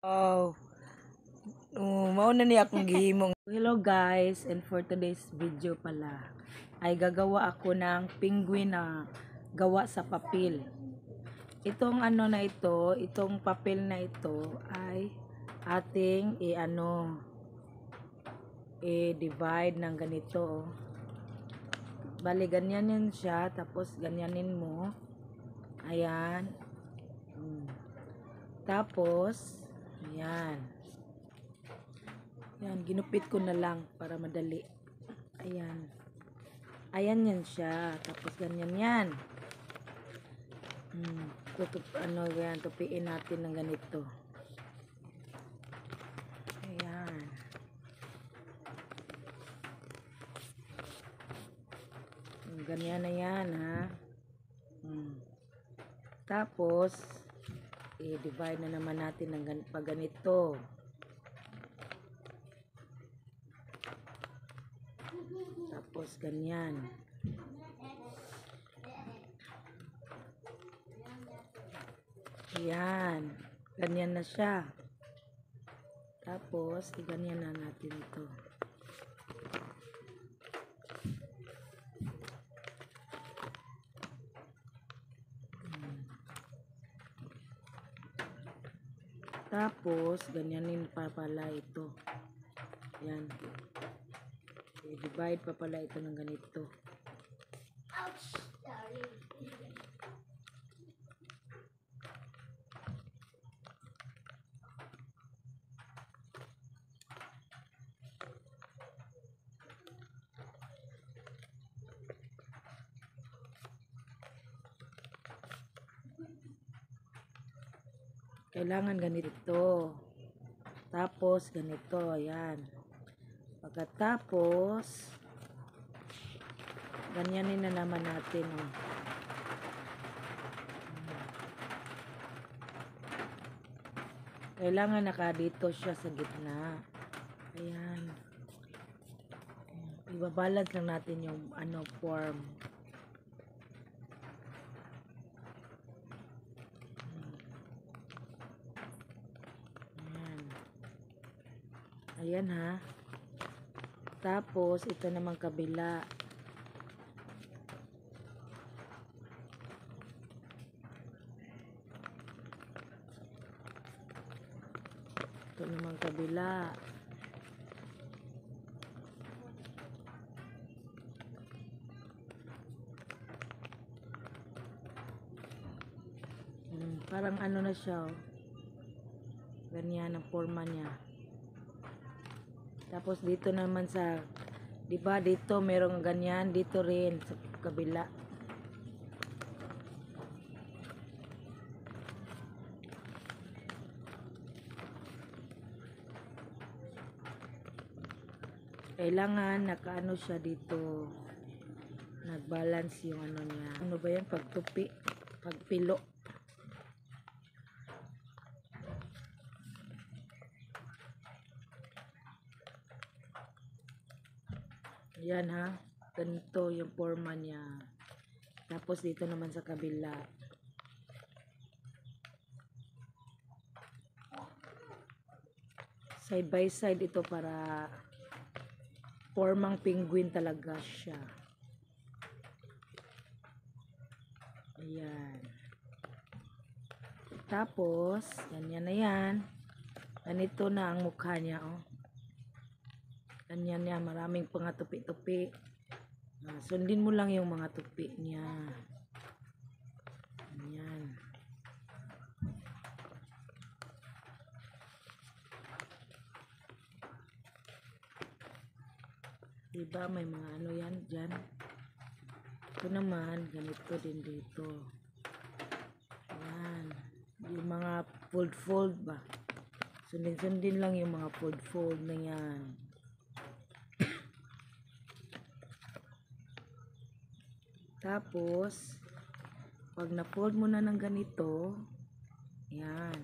Oh, mauna niya akong gihimong. Hello guys, and for today's video pala ay gagawa ako ng penguin na gawa sa papel. Itong ano na ito, itong papel na ito ay ating i-divide ng ganito. Bali ganyan yan siya, tapos ganyanin mo. Ayan. Tapos ayan. Yan, ginupit ko na lang para madali. Ayan. Ayan yan siya. Tapos ganyan yan. Yan, tupiin natin ng ganito. Ayan. Ganyan na yan, ha. Tapos, i-divide na naman natin ng ganito. Tapos ganyan. Ayan. Ganyan na siya. Tapos, ganyan na natin ito. Tapos, ganyanin pa pala ito. Ayan. I-divide pa pala ito ng ganito. Ouch! Sorry. Kailangan ganito. Tapos ganito, ayan. Pagkatapos ganyanin na naman natin, oh. Kailangan dito siya sa gitna. Ayan. Ibabalance lang natin yung form. Ayan, ha. Tapos ito naman kabila. Ito naman kabila. Parang ano na siya, oh. Ganyan ang forma niya. Tapos dito naman sa, diba dito merong ganyan, dito rin sa kabila. Kailangan nakaano siya dito, nagbalance yung ano niya. Ano ba yan? Pagtupi, pagpilo. Ayan, ha. Ganito yung forma niya. Tapos dito naman sa kabila. Side by side ito para formang penguin talaga siya. Ayan. Tapos, ganyan na yan. Ganito na ang mukha niya, oh. Ganyan niya, maraming mga tupi-tupi. Sundin mo lang yung mga tupi niya. Ganyan. Diba may mga ano yan dyan? Ito naman, ganito din dito. Ayan. Yung mga fold ba? Sundin lang yung mga fold na yan. Tapos, pag na-fold mo na ng ganito, ayan.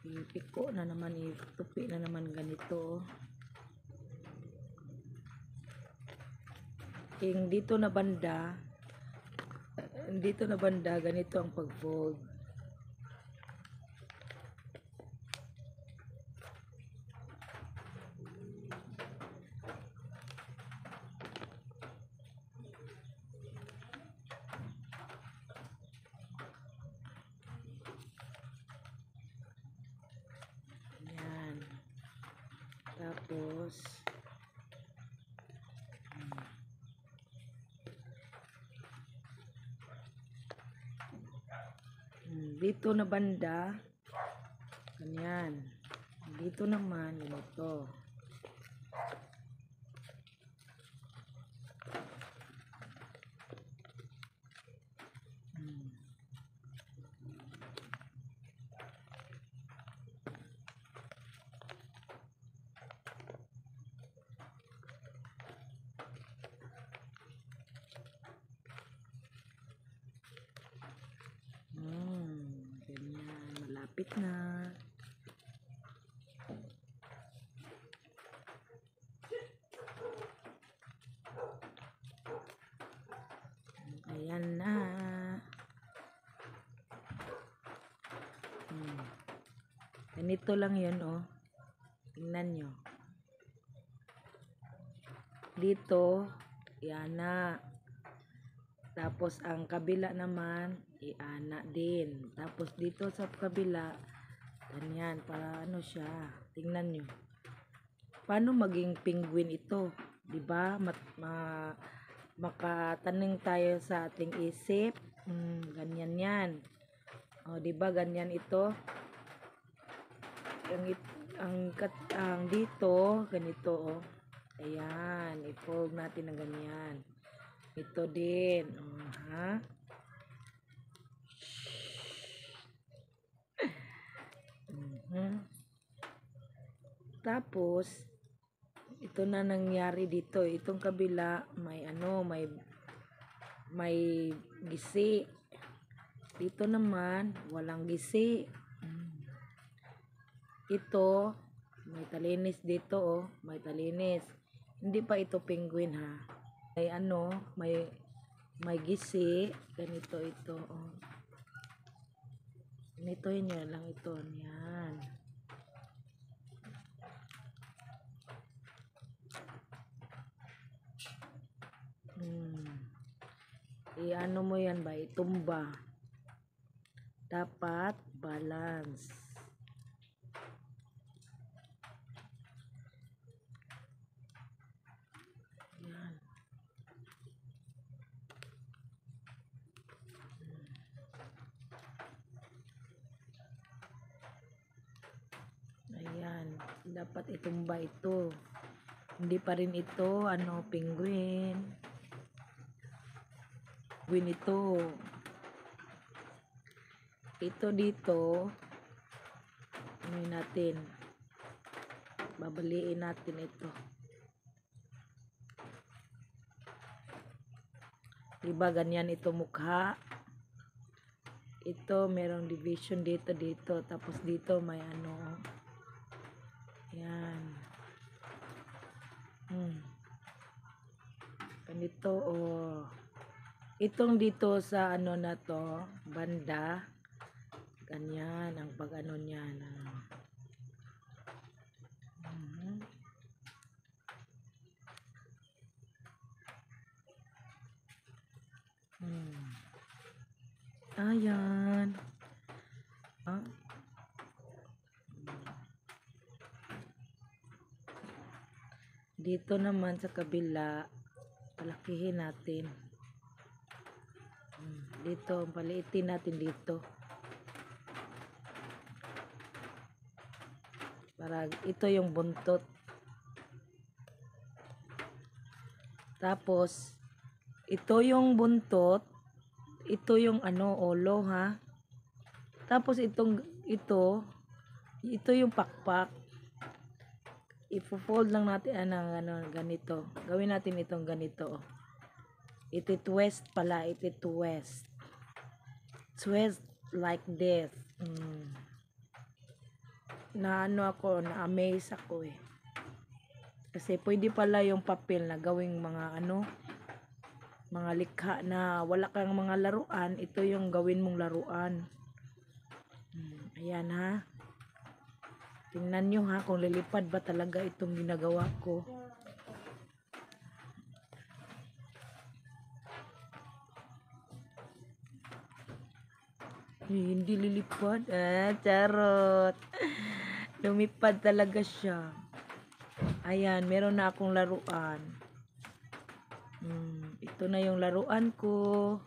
Ipiko na naman, itupi na naman ganito. Dito na banda, ganito ang pag-fold. Tapos dito na banda, ganyan. Dito naman, ganito. Ganyan, malapit na. Ayan na. Ganito lang yun, oh. Tingnan nyo. Dito, iana. Tapos, ang kabila naman, iana din. Tapos, dito sa kabila, ganyan, para ano siya. Tingnan nyo. Paano maging penguin ito? Diba? Makataning tayo sa ating isip. Ganyan yan. O, diba? Ganyan ito. Ang dito, ganito, oh. Ayan. I-fold natin ng ganyan. Ito din. Ha? Tapos, ito na nangyari dito. Itong kabila, may ano, may gisi. Dito naman, walang gisi. Ito, may talinis dito, oh. May talinis. Hindi pa ito penguin, ha. May ano, may gisi. Ganito ito, oh. Ganito yun lang ito. Yan. I-ano mo yan ba? Itumba. Dapat balance. Yan. Ayan. Dapat itumba ito. Hindi pa rin ito, ano, penguin. Penguin ito. Ito dito, ano natin, babaliin natin ito. Diba ganyan ito mukha? Ito merong division dito, tapos dito may ano. Yan. Ganito, oh. Itong dito sa ano na to, banda, ganyan ang pag-ano niya na. Ayan. Dito naman sa kabila, palakihin natin. Dito, paliitin natin dito. Para ito yung buntot. Tapos, ito yung buntot. Ito yung ano, ulo, ha. Tapos ito yung pakpak. I-fold lang natin ano, ganito. Gawin natin itong ganito, oh. Iti-twist pala, iti-twist. Twist like this. Na ano ako, na-amaze ako, eh. Kasi pwede pala yung papel na gawing mga ano, mga likha na wala kang mga laruan, ito yung gawin mong laruan. Ayan, ha. Tingnan nyo, ha, kung lilipad ba talaga itong ginagawa ko. Hindi lilipad. Charot. Lumipad talaga siya. Ayan, meron na akong laruan. Ito na yung laruan ko.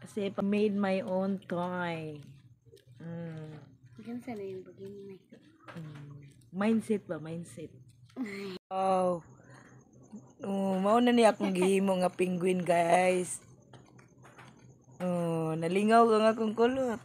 Kasi made my own toy. Ganun sana yung bagay Mindset ba? Mindset. Oh. Mao na niya akong gihimo nga penguin, guys. Nalingaw ka nga akong kulot.